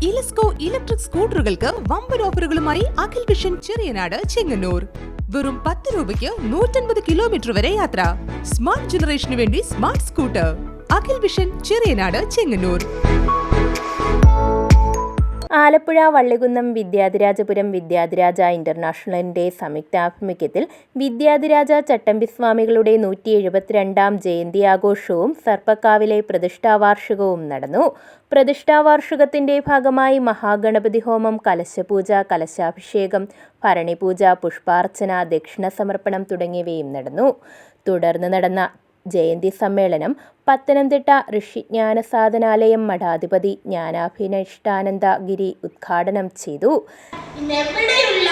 ഇലസ്കോ electric സ്കൂട്ടറുകൾക്ക് വമ്പൻ ഓഫറുകളുമായി Akhil Vision Cheriyanad Chengannur. വെറും 10 രൂപയ്ക്ക് 150 കിലോമീറ്റർ വരെ യാത്ര. സ്മാർട്ട് ജനറേഷനു വേണ്ടി smart scooter. Akhil Vision Cheriyanad Chengannur. Alappuzha Vallikunnam Vidyadhirajapuram Vidyadhiraja ഇന്റർനാഷണലിന്റെ സംയുക്താഭിമുഖ്യത്തിൽ വിദ്യാധിരാജ ചട്ടമ്പിസ്വാമികളുടെ 172ാം ജയന്തി ആഘോഷവും സർപ്പക്കാവിലെ പ്രതിഷ്ഠാവാർഷികവും നടന്നു. പ്രതിഷ്ഠാവാർഷികത്തിന്റെ ഭാഗമായി മഹാഗണപതി ഹോമം, കലശപൂജ, കലശാഭിഷേകം, ഭരണിപൂജ, പുഷ്പാർച്ചന, ദക്ഷിണ സമർപ്പണം തുടങ്ങിയവയും നടന്നു. തുടർന്ന് നടന്ന ജയന്തി സമ്മേളനം പത്തനംതിട്ട ഋഷിജ്ഞാനസാധനാലയം മഠാധിപതി ജ്ഞാനാഭിനിഷ്ഠാനന്ദ ഗിരി ഉദ്ഘാടനം ചെയ്തു. ഇന്നെവിടെയുള്ള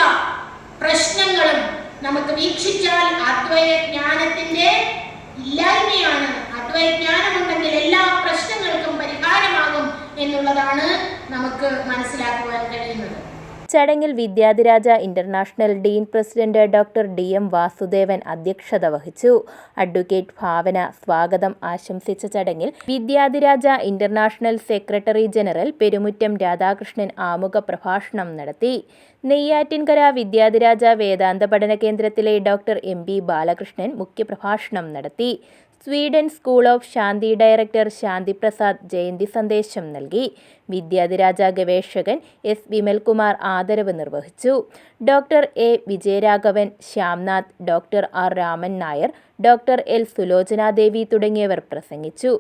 പ്രശ്നങ്ങളും നമുക്ക് വീക്ഷിച്ചാൽ അദ്വൈതജ്ഞാനത്തിന്റെ ഇല്ലായ്മയാണ്. അദ്വൈതജ്ഞാനമുണ്ടെങ്കിൽ എല്ലാ പ്രശ്നങ്ങൾക്കും പരിഹാരമാകും എന്നുള്ളതാണ് നമുക്ക് മനസ്സിലാക്കുവാൻ കഴിയുന്നത്. ചടങ്ങിൽ Vidyadhiraja international Dean president doctor DM Vasudevan അധ്യക്ഷത വഹിച്ചു. അഡ്വക്കേറ്റ് ഭാവന സ്വാഗതം ആശംസിച്ച ചടങ്ങിൽ Vidyadhiraja international secretary general Perumuttam Radhakrishnan ആമുഖ പ്രഭാഷണം നടത്തി. നെയ്യാറ്റിൻകര വിദ്യാധിരാജ വേദാന്ത പഠന കേന്ദ്രത്തിലെ ഡോക്ടർ MB ബാലകൃഷ്ണൻ മുഖ്യപ്രഭാഷണം നടത്തി. Sweden school of Shanti director Shantiprasad ജയന്തി സന്ദേശം നൽകി. വിദ്യാധിരാജ ഗവേഷകൻ S വിമൽകുമാർ ആദരവ് നിർവഹിച്ചു. Doctor A Vijayaraghavan, Shyamnath, doctor R Raman Nair, doctor L Sulochanadevi തുടങ്ങിയവർ പ്രസംഗിച്ചു.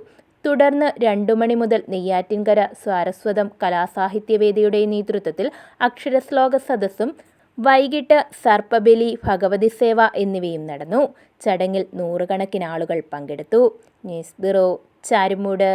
തുടർന്ന് 2 മണി മുതൽ നെയ്യാറ്റിൻകര സാരസ്വതം കലാസാഹിത്യവേദിയുടെ നേതൃത്വത്തിൽ അക്ഷരശ്ലോക സദസ്സും വൈകിട്ട് സർപ്പബലി, ഭഗവതി സേവ എന്നിവയും നടന്നു. ചടങ്ങിൽ 100 കണക്കിന് ആളുകൾ പങ്കെടുത്തു. News bureau, Charummood.